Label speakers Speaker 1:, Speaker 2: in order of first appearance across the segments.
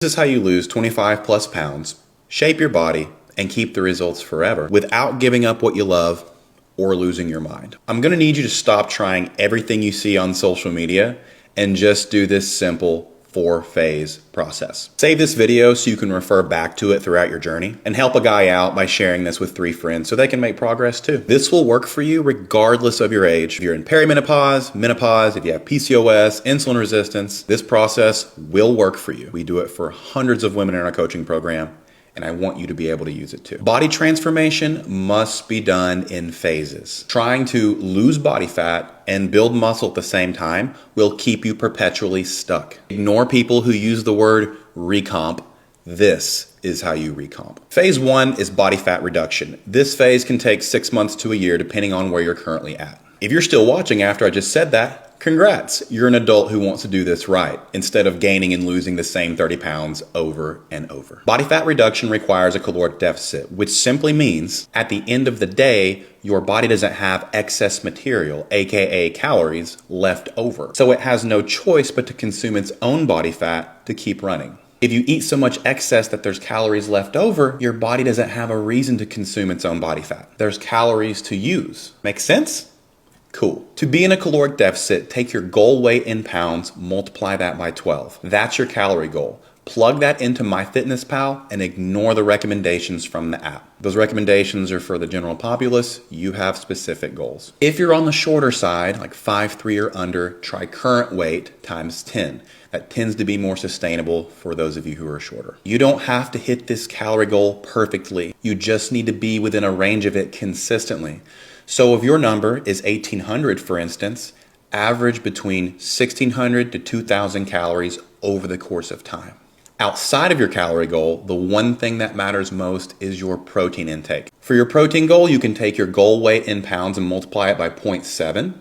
Speaker 1: This is how you lose 25 plus pounds, shape your body, and keep the results forever without giving up what you love or losing your mind. I'm gonna need you to stop trying everything you see on social media and just do this simple 4-phase process. Save this video so you can refer back to it throughout your journey and help a guy out by sharing this with 3 friends so they can make progress too. This will work for you regardless of your age. If you're in perimenopause, menopause, if you have PCOS, insulin resistance, this process will work for you. We do it for hundreds of women in our coaching program, and I want you to be able to use it too. Body transformation must be done in phases. Trying to lose body fat and build muscle at the same time will keep you perpetually stuck. Ignore people who use the word recomp. This is how you recomp. Phase 1 is body fat reduction. This phase can take 6 months to a year depending on where you're currently at. If you're still watching after I just said that, congrats, you're an adult who wants to do this right, instead of gaining and losing the same 30 pounds over and over. Body fat reduction requires a caloric deficit, which simply means at the end of the day, your body doesn't have excess material, aka calories, left over. So it has no choice but to consume its own body fat to keep running. If you eat so much excess that there's calories left over, your body doesn't have a reason to consume its own body fat. There's calories to use. Make sense? Cool. To be in a caloric deficit, take your goal weight in pounds, multiply that by 12. That's your calorie goal. Plug that into MyFitnessPal and ignore the recommendations from the app. Those recommendations are for the general populace. You have specific goals. If you're on the shorter side, like 5'3" or under, try current weight times 10. That tends to be more sustainable for those of you who are shorter. You don't have to hit this calorie goal perfectly. You just need to be within a range of it consistently. So if your number is 1,800, for instance, average between 1,600 to 2,000 calories over the course of time. Outside of your calorie goal, the one thing that matters most is your protein intake. For your protein goal, you can take your goal weight in pounds and multiply it by 0.7,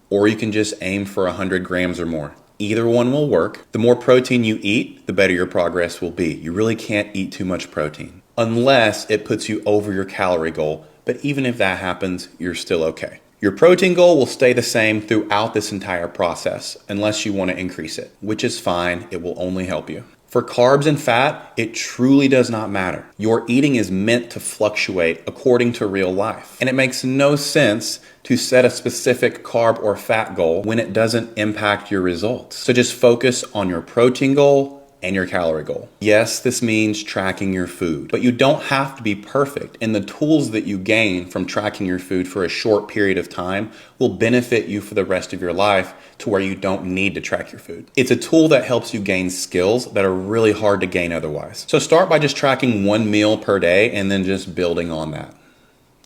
Speaker 1: or you can just aim for 100 grams or more. Either one will work. The more protein you eat, the better your progress will be. You really can't eat too much protein, unless it puts you over your calorie goal. But even if that happens, you're still okay. Your protein goal will stay the same throughout this entire process, unless you want to increase it, which is fine. It will only help you. For carbs and fat, it truly does not matter. Your eating is meant to fluctuate according to real life. And it makes no sense to set a specific carb or fat goal when it doesn't impact your results. So just focus on your protein goal and your calorie goal. Yes, this means tracking your food, but you don't have to be perfect, and the tools that you gain from tracking your food for a short period of time will benefit you for the rest of your life to where you don't need to track your food. It's a tool that helps you gain skills that are really hard to gain otherwise. So start by just tracking 1 meal per day and then just building on that.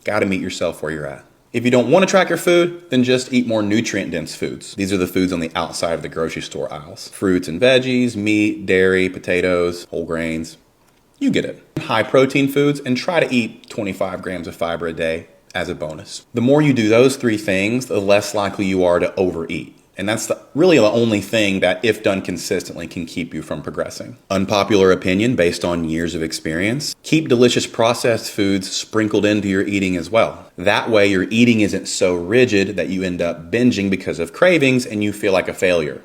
Speaker 1: Gotta meet yourself where you're at. If you don't want to track your food, then just eat more nutrient-dense foods. These are the foods on the outside of the grocery store aisles. Fruits and veggies, meat, dairy, potatoes, whole grains. You get it. High-protein foods, and try to eat 25 grams of fiber a day as a bonus. The more you do those 3 things, the less likely you are to overeat. And that's really the only thing that, if done consistently, can keep you from progressing. Unpopular opinion based on years of experience: keep delicious processed foods sprinkled into your eating as well. That way your eating isn't so rigid that you end up binging because of cravings and you feel like a failure.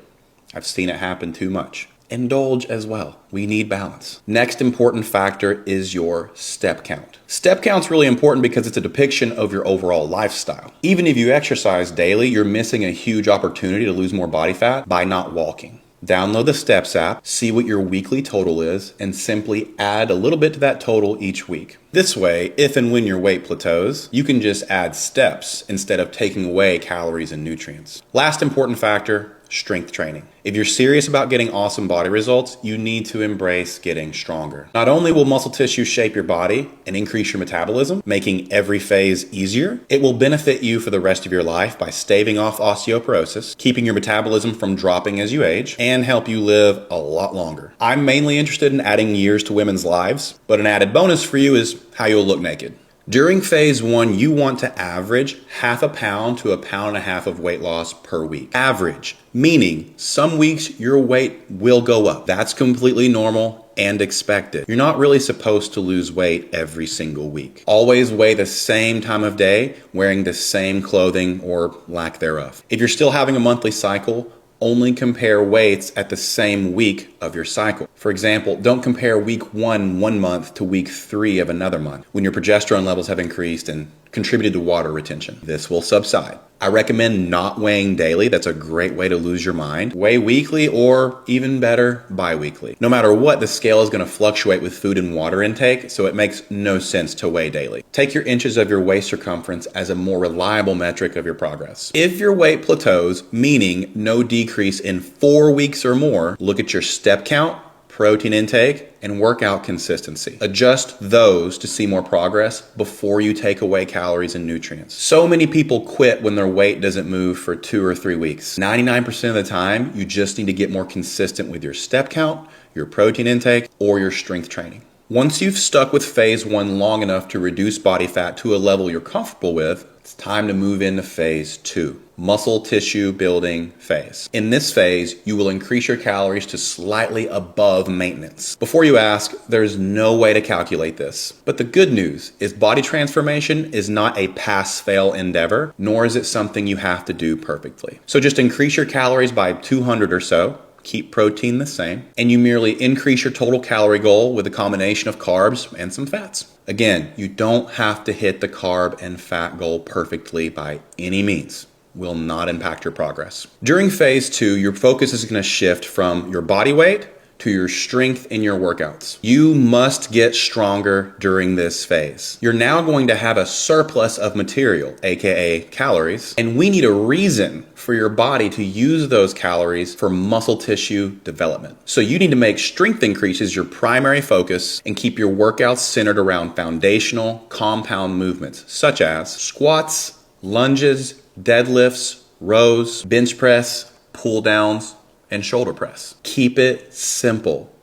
Speaker 1: I've seen it happen too much. Indulge as well. We need balance. Next important factor is your step count. Step count's really important because it's a depiction of your overall lifestyle. Even if you exercise daily, you're missing a huge opportunity to lose more body fat by not walking. Download the Steps app, see what your weekly total is, and simply add a little bit to that total each week. This way, if and when your weight plateaus, you can just add steps instead of taking away calories and nutrients. Last important factor: strength training. If you're serious about getting awesome body results, you need to embrace getting stronger. Not only will muscle tissue shape your body and increase your metabolism, making every phase easier, it will benefit you for the rest of your life by staving off osteoporosis, keeping your metabolism from dropping as you age, and help you live a lot longer. I'm mainly interested in adding years to women's lives, but an added bonus for you is how you'll look naked. During phase 1, you want to average 0.5 pound to 1.5 pounds of weight loss per week. Average, meaning some weeks your weight will go up. That's completely normal and expected. You're not really supposed to lose weight every single week. Always weigh the same time of day, wearing the same clothing or lack thereof. If you're still having a monthly cycle, only compare weights at the same week of your cycle. For example, don't compare week 1 month to week 3 of another month when your progesterone levels have increased and contributed to water retention. This will subside. I recommend not weighing daily. That's a great way to lose your mind. Weigh weekly, or even better, bi-weekly. No matter what, the scale is going to fluctuate with food and water intake, so it makes no sense to weigh daily. Take your inches of your waist circumference as a more reliable metric of your progress. If your weight plateaus, meaning no decrease in 4 weeks or more, look at your step count, protein intake, and workout consistency. Adjust those to see more progress before you take away calories and nutrients. So many people quit when their weight doesn't move for 2 or 3 weeks. 99% of the time, you just need to get more consistent with your step count, your protein intake, or your strength training. Once you've stuck with phase 1 long enough to reduce body fat to a level you're comfortable with, it's time to move into phase 2, muscle tissue building phase. In this phase, you will increase your calories to slightly above maintenance. Before you ask, there's no way to calculate this. But the good news is body transformation is not a pass-fail endeavor, nor is it something you have to do perfectly. So just increase your calories by 200 or so, keep protein the same, and you merely increase your total calorie goal with a combination of carbs and some fats. Again, you don't have to hit the carb and fat goal perfectly by any means. Will not impact your progress. During phase 2, your focus is going to shift from your body weight to your strength in your workouts. You must get stronger during this phase. You're now going to have a surplus of material, aka calories, and we need a reason for your body to use those calories for muscle tissue development. So you need to make strength increases your primary focus and keep your workouts centered around foundational compound movements such as squats, lunges, deadlifts, rows, bench press, pull downs, and shoulder press. Keep it simple.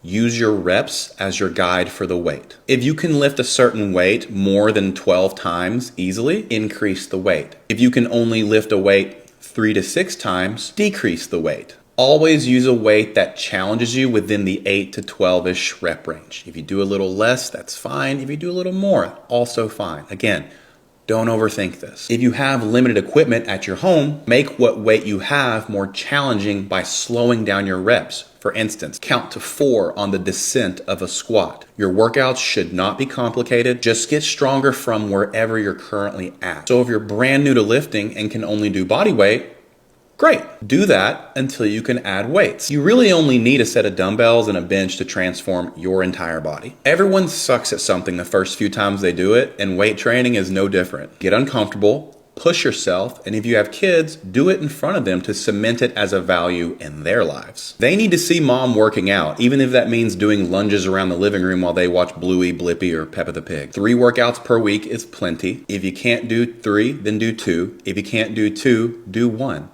Speaker 1: Use your reps as your guide for the weight. If you can lift a certain weight more than 12 times easily, increase the weight. If you can only lift a weight 3 to 6 times, decrease the weight. Always use a weight that challenges you within the 8 to 12-ish rep range. If you do a little less, that's fine. If you do a little more, also fine. Again, don't overthink this. If you have limited equipment at your home, make what weight you have more challenging by slowing down your reps. For instance, count to 4 on the descent of a squat. Your workouts should not be complicated. Just get stronger from wherever you're currently at. So if you're brand new to lifting and can only do body weight, great. Do that until you can add weights. You really only need a set of dumbbells and a bench to transform your entire body. Everyone sucks at something the first few times they do it, and weight training is no different. Get uncomfortable, push yourself, and if you have kids, do it in front of them to cement it as a value in their lives. They need to see mom working out, even if that means doing lunges around the living room while they watch Bluey, Blippi, or Peppa the Pig. 3 workouts per week is plenty. If you can't do 3, then do 2. If you can't do 2, do 1.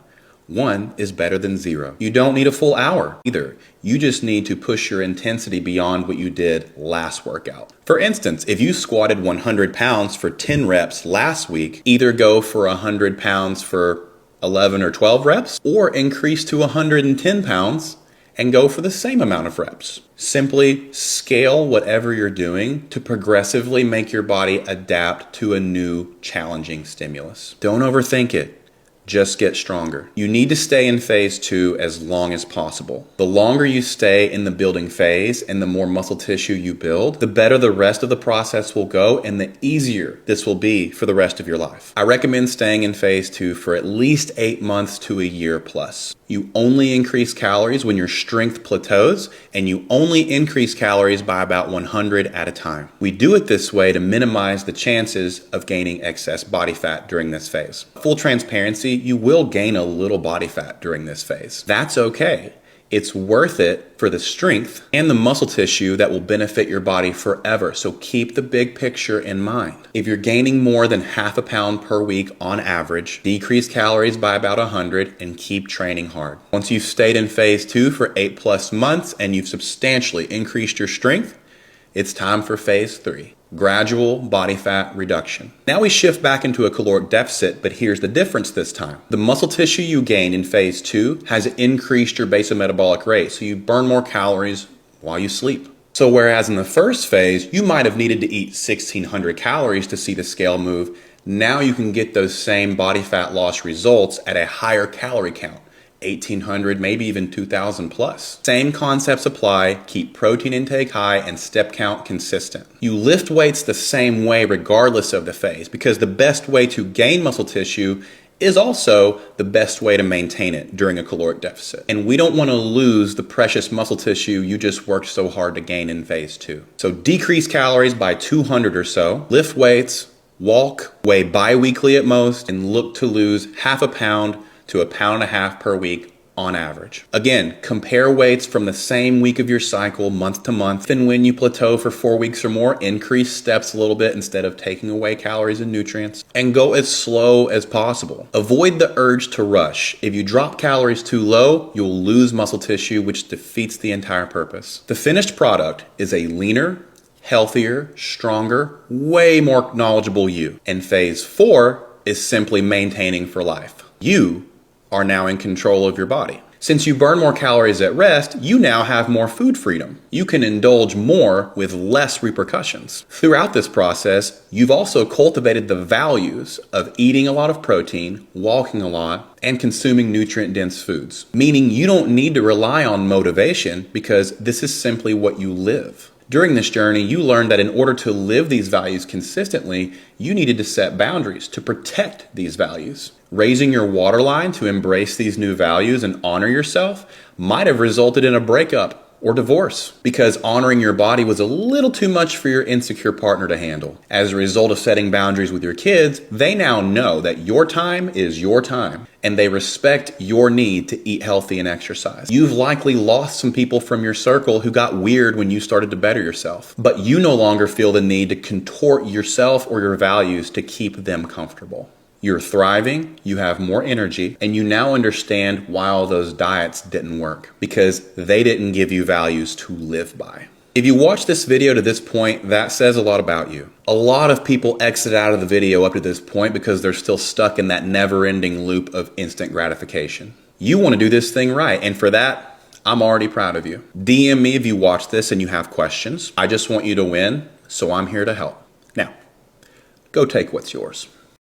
Speaker 1: 1 is better than 0. You don't need a full hour either. You just need to push your intensity beyond what you did last workout. For instance, if you squatted 100 pounds for 10 reps last week, either go for 100 pounds for 11 or 12 reps, or increase to 110 pounds and go for the same amount of reps. Simply scale whatever you're doing to progressively make your body adapt to a new challenging stimulus. Don't overthink it. Just get stronger. You need to stay in phase 2 as long as possible. The longer you stay in the building phase and the more muscle tissue you build, the better the rest of the process will go and the easier this will be for the rest of your life. I recommend staying in phase 2 for at least 8 months to a year plus. You only increase calories when your strength plateaus, and you only increase calories by about 100 at a time. We do it this way to minimize the chances of gaining excess body fat during this phase. Full transparency, you will gain a little body fat during this phase. That's okay. It's worth it for the strength and the muscle tissue that will benefit your body forever. So keep the big picture in mind. If you're gaining more than half a pound per week on average, decrease calories by about 100 and keep training hard. Once you've stayed in phase 2 for 8+ months and you've substantially increased your strength, it's time for phase 3. Gradual body fat reduction. Now we shift back into a caloric deficit, but here's the difference this time. The muscle tissue you gain in phase 2 has increased your basal metabolic rate, so you burn more calories while you sleep. So whereas in the first phase, you might have needed to eat 1,600 calories to see the scale move, now you can get those same body fat loss results at a higher calorie count, 1,800, maybe even 2,000 plus. Same concepts apply. Keep protein intake high and step count consistent. You lift weights the same way regardless of the phase, because the best way to gain muscle tissue is also the best way to maintain it during a caloric deficit. And we don't want to lose the precious muscle tissue you just worked so hard to gain in phase 2. So decrease calories by 200 or so, lift weights, walk, weigh bi-weekly at most, and look to lose half a pound to 1.5 pounds per week on average. Again, compare weights from the same week of your cycle, month to month. And when you plateau for 4 weeks or more, increase steps a little bit instead of taking away calories and nutrients. And go as slow as possible. Avoid the urge to rush. If you drop calories too low, you'll lose muscle tissue, which defeats the entire purpose. The finished product is a leaner, healthier, stronger, way more knowledgeable you. And phase 4 is simply maintaining for life. You are now in control of your body. Since you burn more calories at rest, you now have more food freedom. You can indulge more with less repercussions. Throughout this process, you've also cultivated the values of eating a lot of protein, walking a lot, and consuming nutrient-dense foods. Meaning you don't need to rely on motivation because this is simply what you live. During this journey, you learned that in order to live these values consistently, you needed to set boundaries to protect these values. Raising your waterline to embrace these new values and honor yourself might have resulted in a breakup or divorce because honoring your body was a little too much for your insecure partner to handle. As a result of setting boundaries with your kids, they now know that your time is your time and they respect your need to eat healthy and exercise. You've likely lost some people from your circle who got weird when you started to better yourself, but you no longer feel the need to contort yourself or your values to keep them comfortable. You're thriving, you have more energy, and you now understand why all those diets didn't work, because they didn't give you values to live by. If you watch this video to this point, that says a lot about you. A lot of people exit out of the video up to this point because they're still stuck in that never-ending loop of instant gratification. You want to do this thing right, and for that, I'm already proud of you. DM me if you watch this and you have questions. I just want you to win, so I'm here to help. Now, go take what's yours.